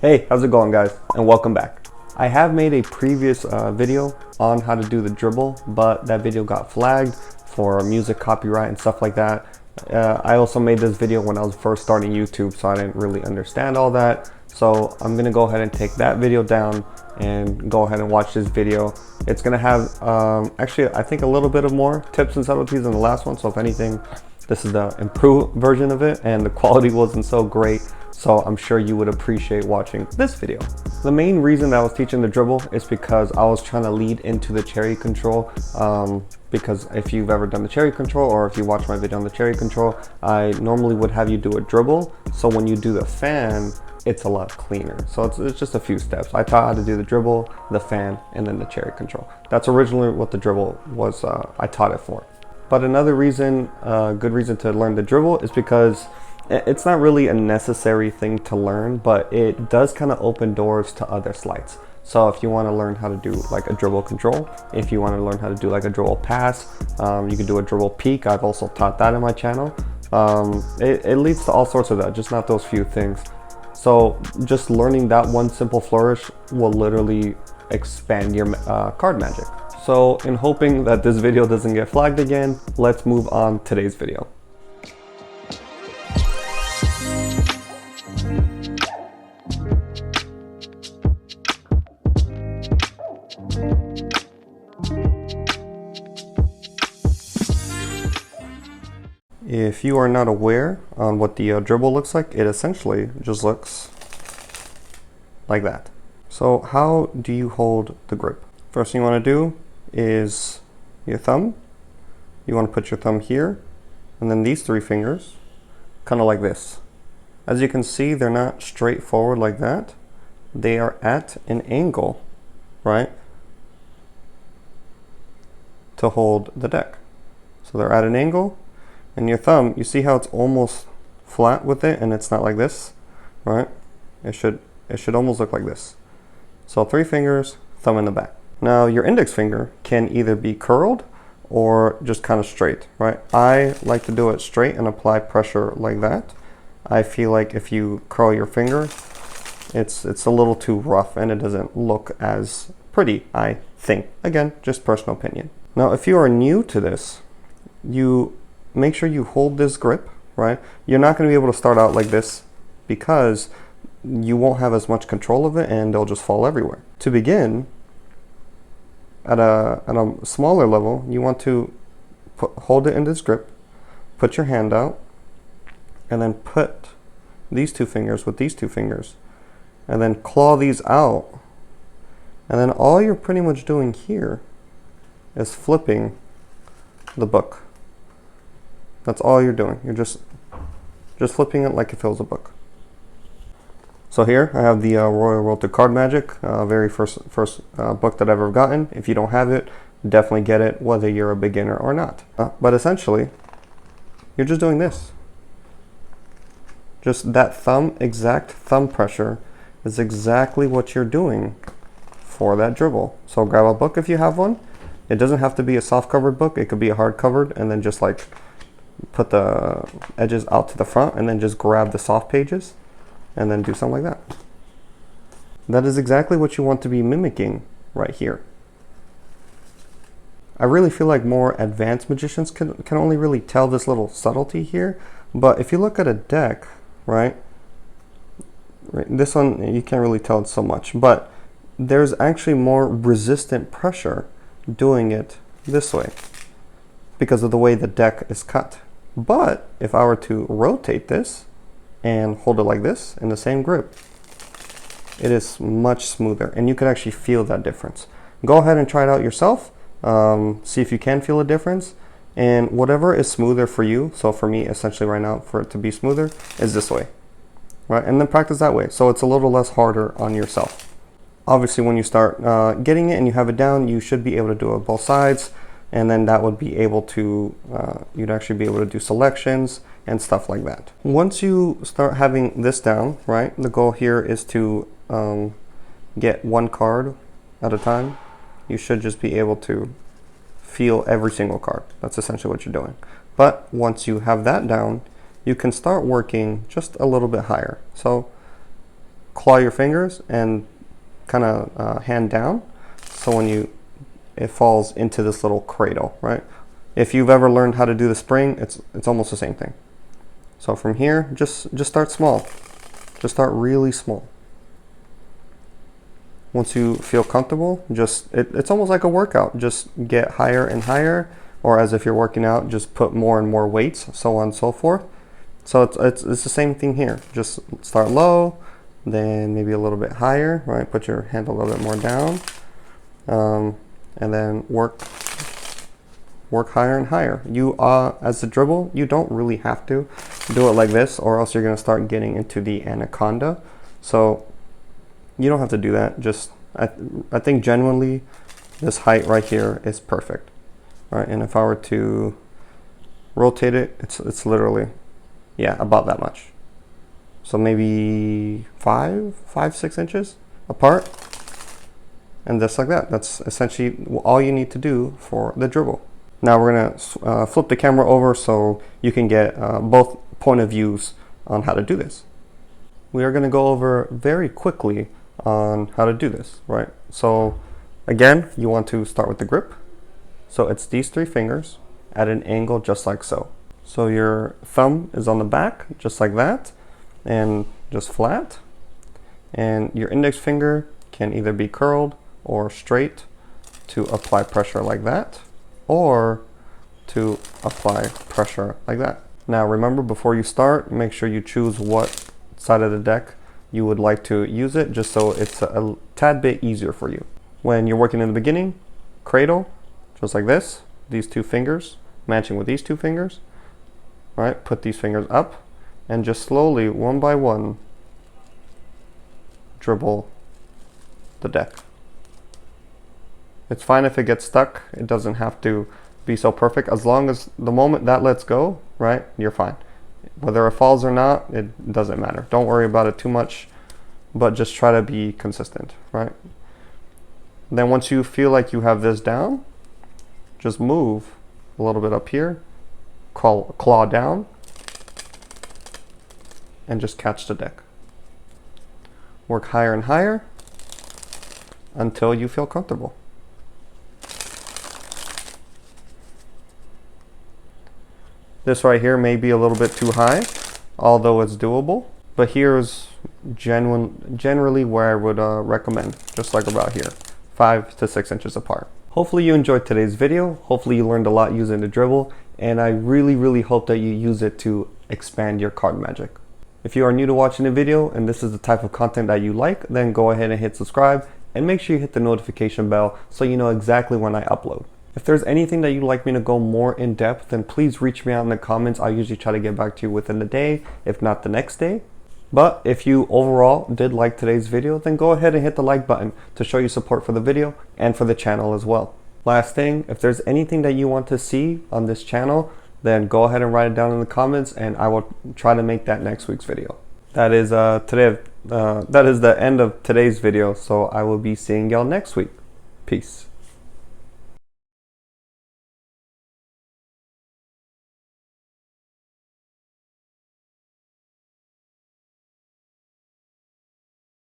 Hey, how's it going guys? And welcome back. I have made a previous video on how to do the dribble, but that video got flagged for music copyright and stuff like that. I also made this video when I was first starting YouTube, so I didn't really understand all that. So I'm gonna go ahead and take that video down and go ahead and watch this video. It's gonna have actually I think a little bit of more tips and subtleties than the last one, so if anything, this is the improved version of it, and the quality wasn't so great, so I'm sure you would appreciate watching this video. The main reason that I was teaching the dribble is because I was trying to lead into the cherry control, because if you've ever done the cherry control, or if you watch my video on the cherry control, I normally would have you do a dribble, so when you do the fan, it's a lot cleaner. So it's just a few steps. I taught how to do the dribble, the fan, and then the cherry control. That's originally what the dribble was, I taught it for. But another reason, good reason to learn the dribble is because it's not really a necessary thing to learn, but it does kind of open doors to other slides. So if you want to learn how to do like a dribble control, if you want to learn how to do like a dribble pass, you can do a dribble peek. I've also taught that in my channel. It leads to all sorts of that, just not those few things. So just learning that one simple flourish will literally expand your card magic. So in hoping that this video doesn't get flagged again, let's move on to today's video. If you are not aware on what the dribble looks like, it essentially just looks like that. So how do you hold the grip? First thing you want to do is your thumb. You want to put your thumb here, and then these three fingers, kind of like this. As you can see, they're not straight forward like that. They are at an angle, right, to hold the deck. So they're at an angle, and your thumb, you see how it's almost flat with it, and it's not like this, right? It should almost look like this. So three fingers, thumb in the back. Now your index finger can either be curled or just kind of straight, right? I like to do it straight and apply pressure like that. I feel like if you curl your finger, it's a little too rough and it doesn't look as pretty, I think. Again, just personal opinion. Now, if you are new to this, you make sure you hold this grip, right? You're not going to be able to start out like this because you won't have as much control of it and they'll just fall everywhere. To begin, at a smaller level, you want to hold it in this grip, put your hand out, and then put these two fingers with these two fingers, and then claw these out. And then all you're pretty much doing here is flipping the book. That's all you're doing. You're just flipping it like if it was a book. So here I have the Royal Road to Card Magic, very first book that I've ever gotten. If you don't have it, definitely get it, whether you're a beginner or not. But essentially, you're just doing this. Just that exact thumb pressure is exactly what you're doing for that dribble. So grab a book if you have one. It doesn't have to be a soft covered book. It could be a hard covered, and then just like put the edges out to the front and then just grab the soft pages and then do something like that. That is exactly what you want to be mimicking right here. I really feel like more advanced magicians can only really tell this little subtlety here, but if you look at a deck, right, this one you can't really tell it so much, but there's actually more resistant pressure doing it this way because of the way the deck is cut. But if I were to rotate this and hold it like this in the same grip, it is much smoother, and you can actually feel that difference. Go ahead and try it out yourself. See if you can feel a difference, and whatever is smoother for you. So for me, essentially right now, for it to be smoother is this way, right? And then practice that way, so it's a little less harder on yourself. Obviously, when you start getting it and you have it down, you should be able to do it both sides, and then that would be able to, you'd actually be able to do selections and stuff like that. Once you start having this down, right, the goal here is to get one card at a time. You should just be able to feel every single card. That's essentially what you're doing. But once you have that down, you can start working just a little bit higher. So claw your fingers and kind of hand down, so when it falls into this little cradle, right? If you've ever learned how to do the spring, it's almost the same thing. So from here, just start small. Just start really small. Once you feel comfortable, it's almost like a workout. Just get higher and higher, or as if you're working out, just put more and more weights, so on and so forth. So it's the same thing here. Just start low, then maybe a little bit higher, right? Put your hand a little bit more down, and then work higher and higher. You as the dribble, you don't really have to do it like this, or else you're gonna start getting into the anaconda. So you don't have to do that. Just I think genuinely this height right here is perfect. All right, and if I were to rotate it, it's literally, yeah, about that much. So maybe 5-6 inches apart, and just like that. That's essentially all you need to do for the dribble. Now we're gonna flip the camera over so you can get both point of views on how to do this. We are gonna go over very quickly on how to do this, right? So again, you want to start with the grip. So it's these 3 fingers at an angle just like so. So your thumb is on the back, just like that, and just flat. And your index finger can either be curled or straight to apply pressure like that, or to apply pressure like that. Now remember, before you start, make sure you choose what side of the deck you would like to use it, just so it's a tad bit easier for you. When you're working in the beginning, cradle, just like this, these 2 fingers matching with these 2 fingers, right? Put these fingers up and just slowly, one by one, dribble the deck. It's fine if it gets stuck. It doesn't have to be so perfect. As long as the moment that lets go, right, you're fine. Whether it falls or not, it doesn't matter. Don't worry about it too much, but just try to be consistent, right? Then once you feel like you have this down, just move a little bit up here, claw down, and just catch the deck. Work higher and higher until you feel comfortable. This right here may be a little bit too high, although it's doable, but here's generally where I would recommend, just like about here, 5 to 6 inches apart. Hopefully you enjoyed today's video. Hopefully you learned a lot using the dribble, and I really hope that you use it to expand your card magic. If you are new to watching the video and this is the type of content that you like, then go ahead and hit subscribe and make sure you hit the notification bell so you know exactly when I upload. If there's anything that you'd like me to go more in depth, then please reach me out in the comments. I usually try to get back to you within the day, if not the next day. But if you overall did like today's video, then go ahead and hit the like button to show your support for the video and for the channel as well. Last thing, if there's anything that you want to see on this channel, then go ahead and write it down in the comments and I will try to make that next week's video. That is that is the end of today's video, so I will be seeing y'all next week. Peace.